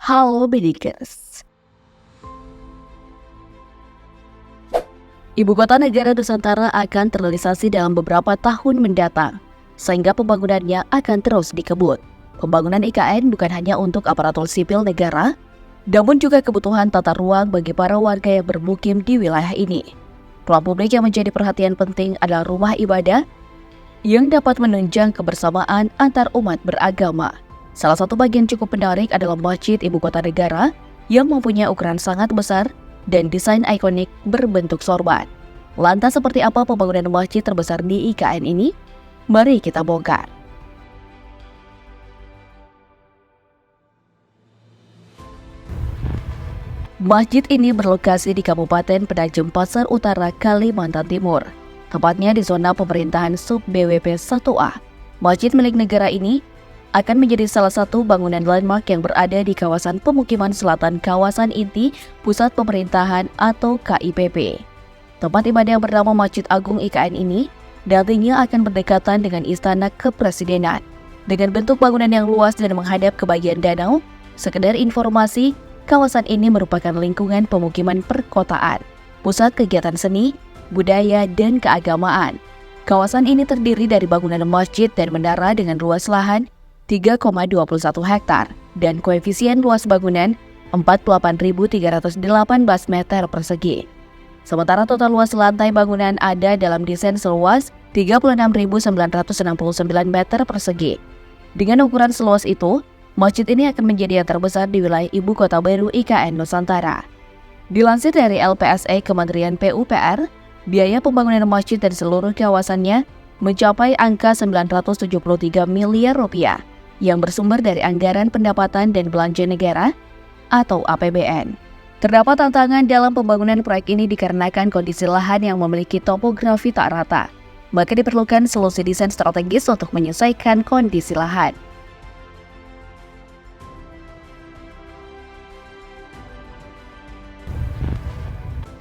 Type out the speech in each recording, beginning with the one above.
Halo Bedikers. Ibu kota negara Nusantara akan terrealisasi dalam beberapa tahun mendatang, sehingga pembangunannya akan terus dikebut. Pembangunan IKN bukan hanya untuk aparatur sipil negara, namun juga kebutuhan tata ruang bagi para warga yang bermukim di wilayah ini. Ruang publik yang menjadi perhatian penting adalah rumah ibadah yang dapat menunjang kebersamaan antar umat beragama. Salah satu bagian cukup menarik adalah Masjid Ibu Kota Negara yang mempunyai ukuran sangat besar dan desain ikonik berbentuk sorban. Lantas seperti apa pembangunan masjid terbesar di IKN ini? Mari kita bongkar. Masjid ini berlokasi di Kabupaten Penajam Pasar Utara, Kalimantan Timur, tepatnya di zona pemerintahan Sub BWP 1A. Masjid milik negara ini akan menjadi salah satu bangunan landmark yang berada di kawasan pemukiman selatan kawasan inti Pusat Pemerintahan atau KIPP. Tempat ibadah yang bernama Masjid Agung IKN ini nantinya akan berdekatan dengan Istana Kepresidenan. Dengan bentuk bangunan yang luas dan menghadap ke bagian danau, sekedar informasi, kawasan ini merupakan lingkungan pemukiman perkotaan, pusat kegiatan seni, budaya, dan keagamaan. Kawasan ini terdiri dari bangunan masjid dan menara dengan luas lahan 3,21 hektar dan koefisien luas bangunan 48.318 meter persegi. Sementara total luas lantai bangunan ada dalam desain seluas 36.969 meter persegi. Dengan ukuran seluas itu, masjid ini akan menjadi yang terbesar di wilayah Ibu Kota Baru IKN Nusantara. Dilansir dari LPSE Kementerian PUPR, biaya pembangunan masjid dan seluruh kawasannya mencapai angka 973 miliar rupiah yang bersumber dari anggaran pendapatan dan belanja negara atau APBN. Terdapat tantangan dalam pembangunan proyek ini dikarenakan kondisi lahan yang memiliki topografi tak rata, maka diperlukan solusi desain strategis untuk menyesuaikan kondisi lahan.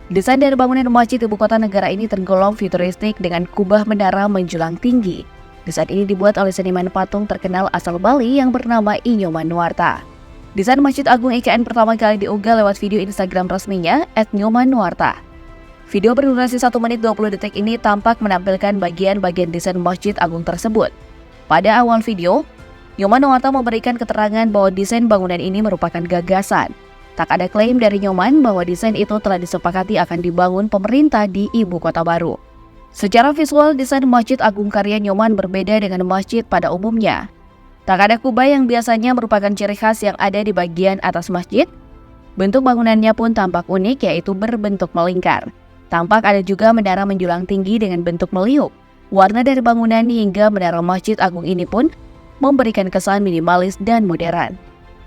Desain dari bangunan Masjid Ibu Kota Negara ini tergolong futuristik dengan kubah menara menjulang tinggi. Desain ini dibuat oleh seniman patung terkenal asal Bali yang bernama Inyoman Nuarta. Desain Masjid Agung IKN pertama kali diunggah lewat video Instagram resminya @nyomannuarta. Video berdurasi 1 menit 20 detik ini tampak menampilkan bagian-bagian desain Masjid Agung tersebut. Pada awal video, Nyoman Nuarta memberikan keterangan bahwa desain bangunan ini merupakan gagasan. Tak ada klaim dari Nyoman bahwa desain itu telah disepakati akan dibangun pemerintah di Ibu Kota Baru. Secara visual, desain Masjid Agung karya Nyoman berbeda dengan masjid pada umumnya. Tak ada kubah yang biasanya merupakan ciri khas yang ada di bagian atas masjid. Bentuk bangunannya pun tampak unik, yaitu berbentuk melingkar. Tampak ada juga menara menjulang tinggi dengan bentuk meliuk. Warna dari bangunan hingga menara Masjid Agung ini pun memberikan kesan minimalis dan modern.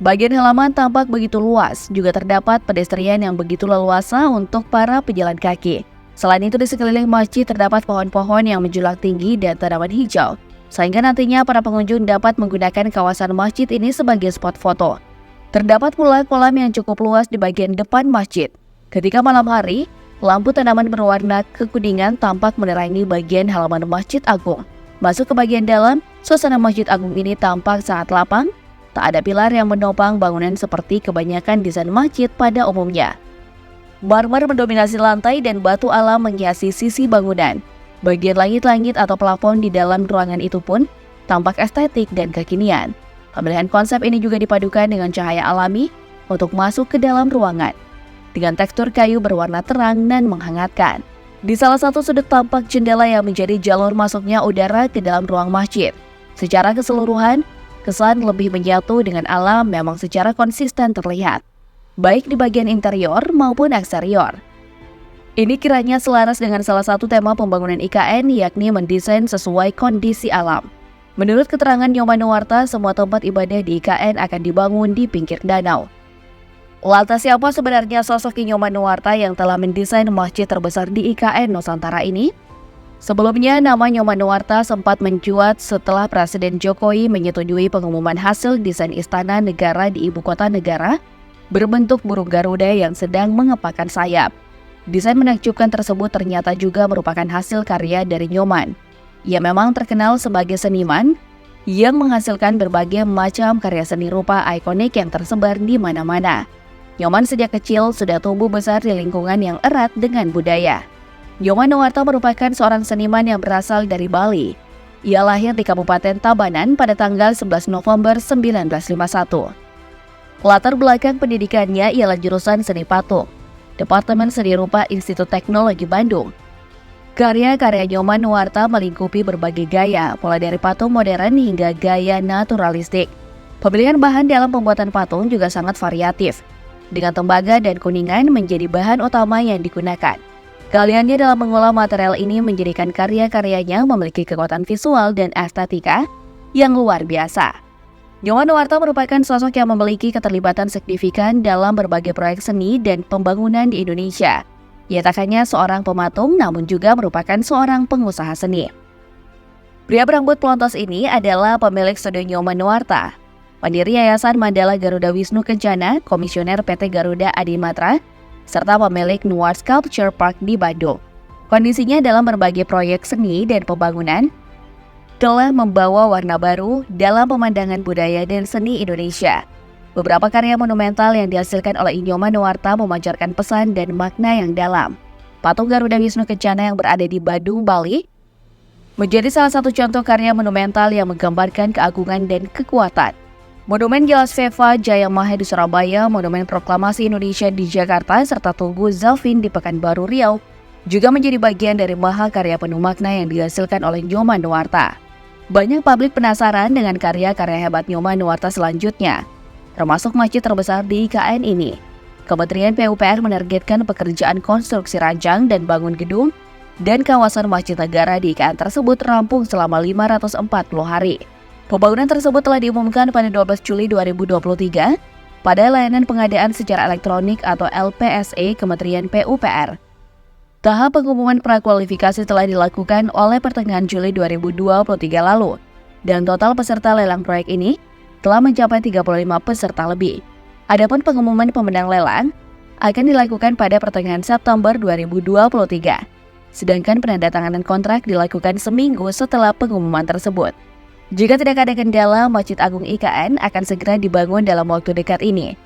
Bagian halaman tampak begitu luas, juga terdapat pedestrian yang begitu leluasa untuk para pejalan kaki. Selain itu, di sekeliling masjid terdapat pohon-pohon yang menjulang tinggi dan tanaman hijau, sehingga nantinya para pengunjung dapat menggunakan kawasan masjid ini sebagai spot foto. Terdapat pula kolam yang cukup luas di bagian depan masjid. Ketika malam hari, lampu tanaman berwarna kekuningan tampak menerangi bagian halaman Masjid Agung. Masuk ke bagian dalam, suasana Masjid Agung ini tampak sangat lapang. Tak ada pilar yang menopang bangunan seperti kebanyakan desain masjid pada umumnya. Marmer mendominasi lantai dan batu alam menghiasi sisi bangunan. Bagian langit-langit atau plafon di dalam ruangan itu pun tampak estetik dan kekinian. Pemilihan konsep ini juga dipadukan dengan cahaya alami untuk masuk ke dalam ruangan, dengan tekstur kayu berwarna terang dan menghangatkan. Di salah satu sudut tampak jendela yang menjadi jalur masuknya udara ke dalam ruang masjid. Secara keseluruhan, kesan lebih menyatu dengan alam memang secara konsisten terlihat, baik di bagian interior maupun eksterior. Ini kiranya selaras dengan salah satu tema pembangunan IKN, yakni mendesain sesuai kondisi alam. Menurut keterangan Nyoman Nuarta, semua tempat ibadah di IKN akan dibangun di pinggir danau. Lantas siapa sebenarnya sosok Nyoman Nuarta yang telah mendesain masjid terbesar di IKN Nusantara ini? Sebelumnya, nama Nyoman Nuarta sempat mencuat setelah Presiden Jokowi menyetujui pengumuman hasil desain Istana Negara di Ibu Kota Negara berbentuk burung Garuda yang sedang mengepakkan sayap. Desain menakjubkan tersebut ternyata juga merupakan hasil karya dari Nyoman. Ia memang terkenal sebagai seniman yang menghasilkan berbagai macam karya seni rupa ikonik yang tersebar di mana-mana. Nyoman sejak kecil sudah tumbuh besar di lingkungan yang erat dengan budaya. Nyoman Nuarta merupakan seorang seniman yang berasal dari Bali. Ia lahir di Kabupaten Tabanan pada tanggal 11 November 1951. Latar belakang pendidikannya ialah jurusan seni patung, Departemen Seni Rupa Institut Teknologi Bandung. Karya-karya Nyoman Nuarta melingkupi berbagai gaya, mulai dari patung modern hingga gaya naturalistik. Pemilihan bahan dalam pembuatan patung juga sangat variatif, dengan tembaga dan kuningan menjadi bahan utama yang digunakan. Keahliannya dalam mengolah material ini menjadikan karya-karyanya memiliki kekuatan visual dan estetika yang luar biasa. Nyoman Nuarta merupakan sosok yang memiliki keterlibatan signifikan dalam berbagai proyek seni dan pembangunan di Indonesia. Ia tak hanya seorang pematung, namun juga merupakan seorang pengusaha seni. Pria berambut pelontos ini adalah pemilik studio Nyoman Nuarta, pendiri Yayasan Mandala Garuda Wisnu Kencana, komisioner PT Garuda Adimatra, serta pemilik Nuart Sculpture Park di Bandung. Kondisinya dalam berbagai proyek seni dan pembangunan telah membawa warna baru dalam pemandangan budaya dan seni Indonesia. Beberapa karya monumental yang dihasilkan oleh Nyoman Nuarta memancarkan pesan dan makna yang dalam. Patung Garuda Wisnu Kencana yang berada di Badung, Bali, menjadi salah satu contoh karya monumental yang menggambarkan keagungan dan kekuatan. Monumen Gelas Veva Jaya Mahe di Surabaya, Monumen Proklamasi Indonesia di Jakarta, serta Tugu Zalvin di Pekanbaru Riau juga menjadi bagian dari mahakarya penuh makna yang dihasilkan oleh Nyoman Nuarta. Banyak publik penasaran dengan karya-karya hebat Nyoman Nuarta selanjutnya, termasuk masjid terbesar di IKN ini. Kementerian PUPR menargetkan pekerjaan konstruksi rancang dan bangun gedung dan kawasan masjid negara di IKN tersebut rampung selama 540 hari. Pembangunan tersebut telah diumumkan pada 12 Juli 2023 pada layanan pengadaan secara elektronik atau LPSE Kementerian PUPR. Tahap pengumuman prakualifikasi telah dilakukan oleh pertengahan Juli 2023 lalu, dan total peserta lelang proyek ini telah mencapai 35 peserta lebih. Adapun pengumuman pemenang lelang akan dilakukan pada pertengahan September 2023. Sedangkan penandatanganan kontrak dilakukan seminggu setelah pengumuman tersebut. Jika tidak ada kendala, Masjid Agung IKN akan segera dibangun dalam waktu dekat ini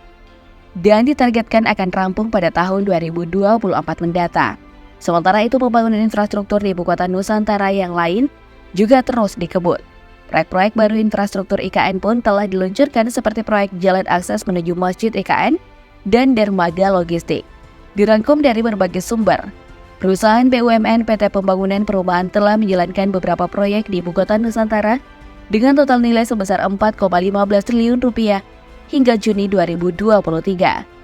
dan ditargetkan akan rampung pada tahun 2024 mendatang. Sementara itu, pembangunan infrastruktur di Ibu Kota Nusantara yang lain juga terus dikebut. Proyek-proyek baru infrastruktur IKN pun telah diluncurkan seperti proyek jalan akses menuju Masjid IKN dan dermaga logistik. Dirangkum dari berbagai sumber, perusahaan BUMN PT Pembangunan Perumahan telah menjalankan beberapa proyek di Ibu Kota Nusantara dengan total nilai sebesar 4,15 triliun rupiah hingga Juni 2023.